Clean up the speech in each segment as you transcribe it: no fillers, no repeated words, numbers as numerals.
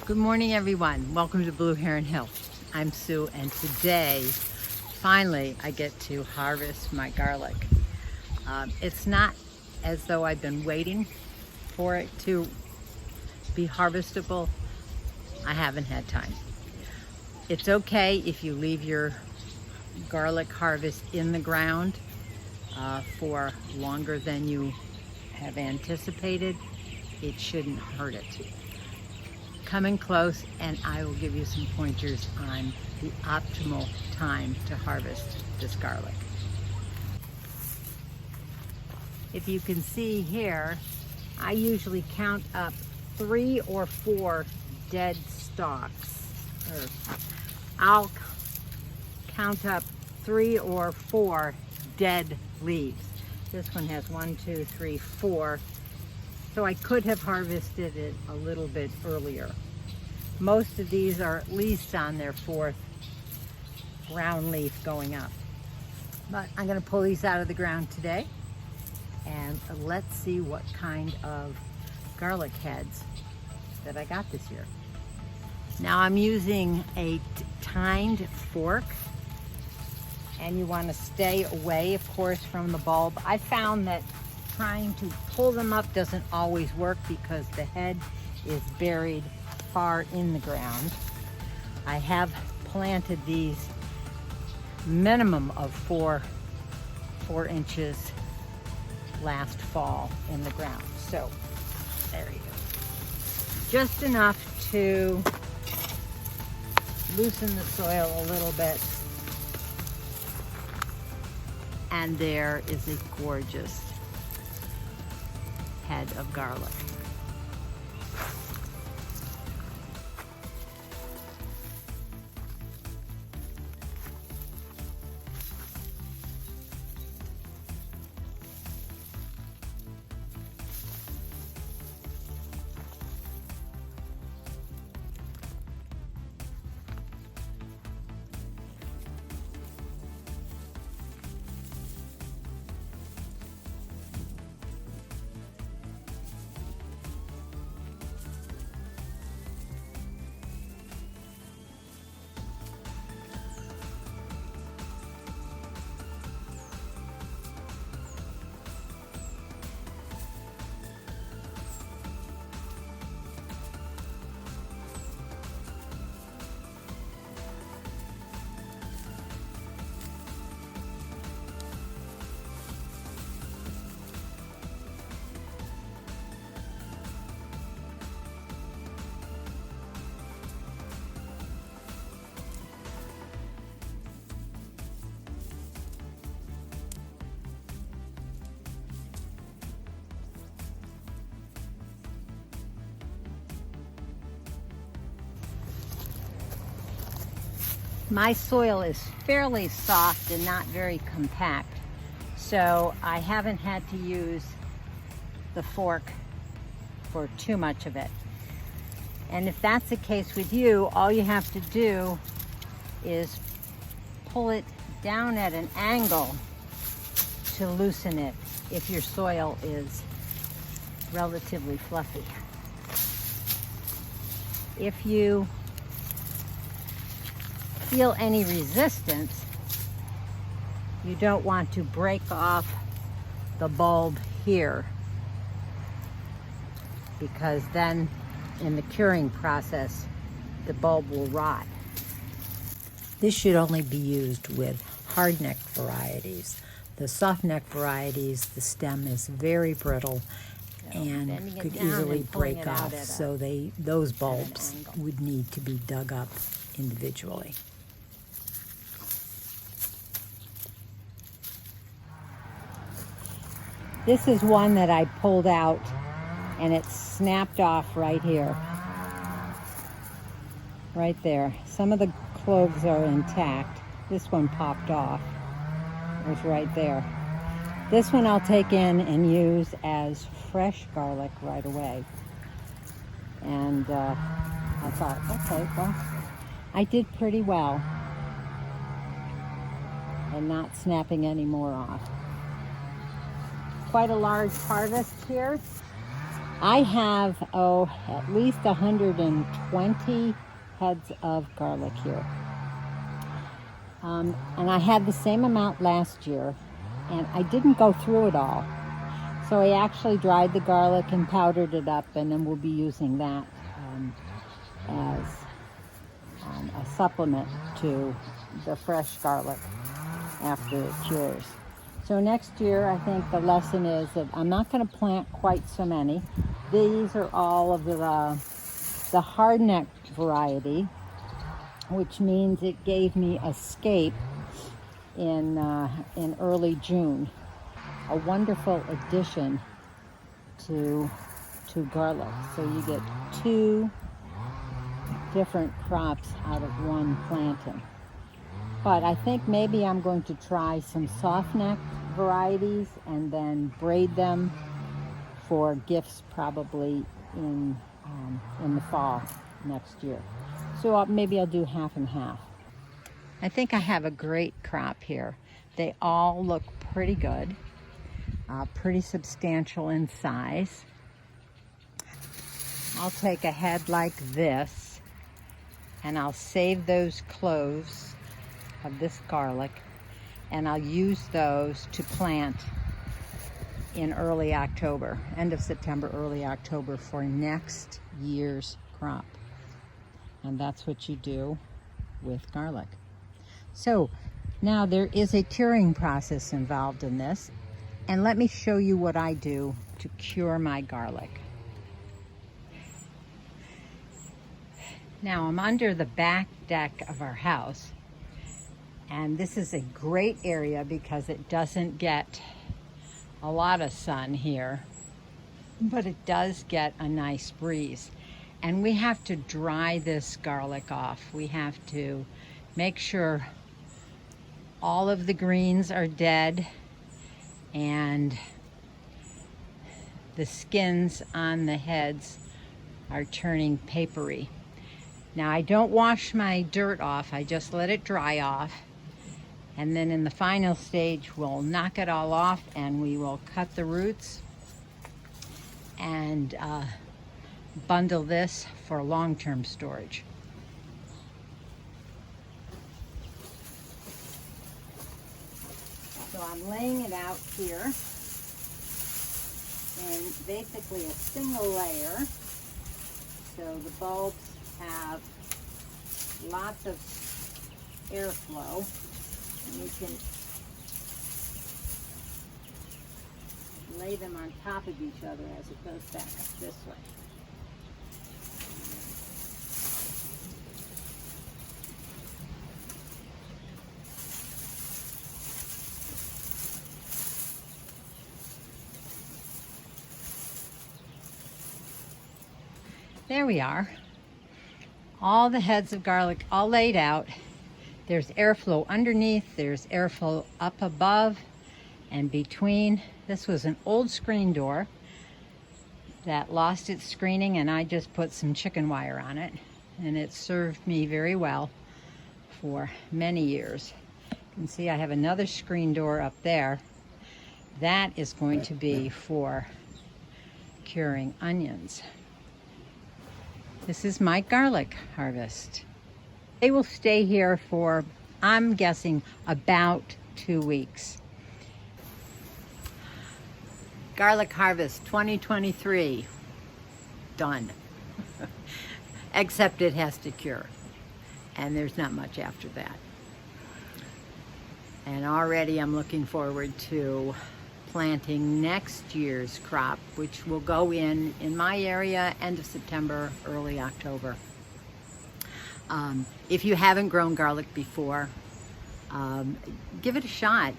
Good morning, everyone. Welcome to Blue Heron Hill. I'm Sue, and today, finally, I get to harvest my garlic. It's not as though I've been waiting for it to be harvestable. I haven't had time. It's okay if you leave your garlic harvest in the ground for longer than you have anticipated. It shouldn't hurt it. Come in close and I will give you some pointers on the optimal time to harvest this garlic. If you can see here, I usually count up 3 or 4 dead stalks. I'll count up 3 or 4 dead leaves. This one has 1, 2, 3, 4. So I could have harvested it a little bit earlier. Most of these are at least on their 4th brown leaf going up. But I'm going to pull these out of the ground today and let's see what kind of garlic heads that I got this year. Now I'm using a tined fork, and you want to stay away, of course, from the bulb. I found that trying to pull them up doesn't always work because the head is buried far in the ground. I have planted these minimum of 4 inches last fall in the ground. So there you go. Just enough to loosen the soil a little bit. And there is a gorgeous head of garlic. My soil is fairly soft and not very compact, so I haven't had to use the fork for too much of it. And if that's the case with you, all you have to do is pull it down at an angle to loosen it if your soil is relatively fluffy. If you feel any resistance, you don't want to break off the bulb here, because then in the curing process the bulb will rot. This should only be used with hard-neck varieties. The soft-neck varieties, the stem is very brittle and could easily break off, so those bulbs would need to be dug up individually. This is one that I pulled out and it snapped off right here. Right there. Some of the cloves are intact. This one popped off. It was right there. This one I'll take in and use as fresh garlic right away. And I thought, okay, well, I did pretty well and not snapping any more off. Quite a large harvest here. I have, oh, at least 120 heads of garlic here. And I had the same amount last year, and I didn't go through it all. So I actually dried the garlic and powdered it up, and then we'll be using that as a supplement to the fresh garlic after it cures. So next year, I think the lesson is that I'm not going to plant quite so many. These are all of the hard-necked variety, which means it gave me escape in early June. A wonderful addition to garlic. So you get two different crops out of one planting. But I think maybe I'm going to try some soft-necked varieties and then braid them for gifts probably in the fall next year. So maybe I'll do half and half. I think I have a great crop here. They all look pretty good, pretty substantial in size. I'll take a head like this and I'll save those cloves of this garlic, and I'll use those to plant in early October, end of September, early October for next year's crop. And that's what you do with garlic. So now there is a curing process involved in this, and let me show you what I do to cure my garlic. Now I'm under the back deck of our house, and this is a great area because it doesn't get a lot of sun here, but it does get a nice breeze. And we have to dry this garlic off. We have to make sure all of the greens are dead and the skins on the heads are turning papery. Now I don't wash my dirt off, I just let it dry off. And then in the final stage, we'll knock it all off and we will cut the roots and bundle this for long-term storage. So I'm laying it out here in basically a single layer. So the bulbs have lots of airflow. And you can lay them on top of each other as it goes back up this way. There we are. All the heads of garlic all laid out. There's airflow underneath, there's airflow up above and between. This was an old screen door that lost its screening, and I just put some chicken wire on it, and it served me very well for many years. You can see I have another screen door up there. That is going to be for curing onions. This is my garlic harvest. They will stay here for, I'm guessing, about 2 weeks. Garlic harvest 2023, done. Except it has to cure, and there's not much after that. And already I'm looking forward to planting next year's crop, which will go in my area end of September, early October. If you haven't grown garlic before, give it a shot.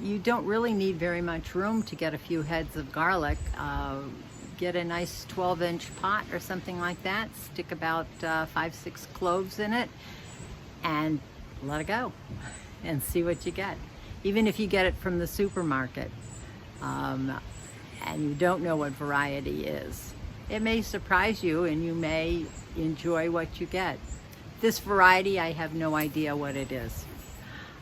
You don't really need very much room to get a few heads of garlic. Get a nice 12-inch pot or something like that, stick about 5-6 cloves in it, and let it go and see what you get. Even if you get it from the supermarket and you don't know what variety is, it may surprise you and you may enjoy what you get. This variety, I have no idea what it is.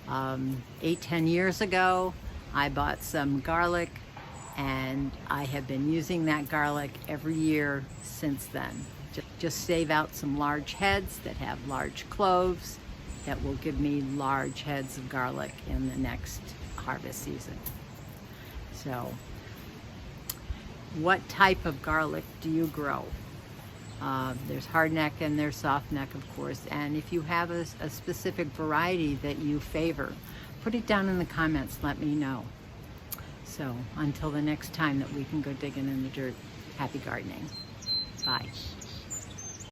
8-10 years ago, I bought some garlic and I have been using that garlic every year since then. Just save out some large heads that have large cloves that will give me large heads of garlic in the next harvest season. So, what type of garlic do you grow? There's hardneck and there's softneck, of course, and if you have a specific variety that you favor, put it down in the comments, let me know. So until the next time that we can go digging in the dirt, happy gardening. Bye.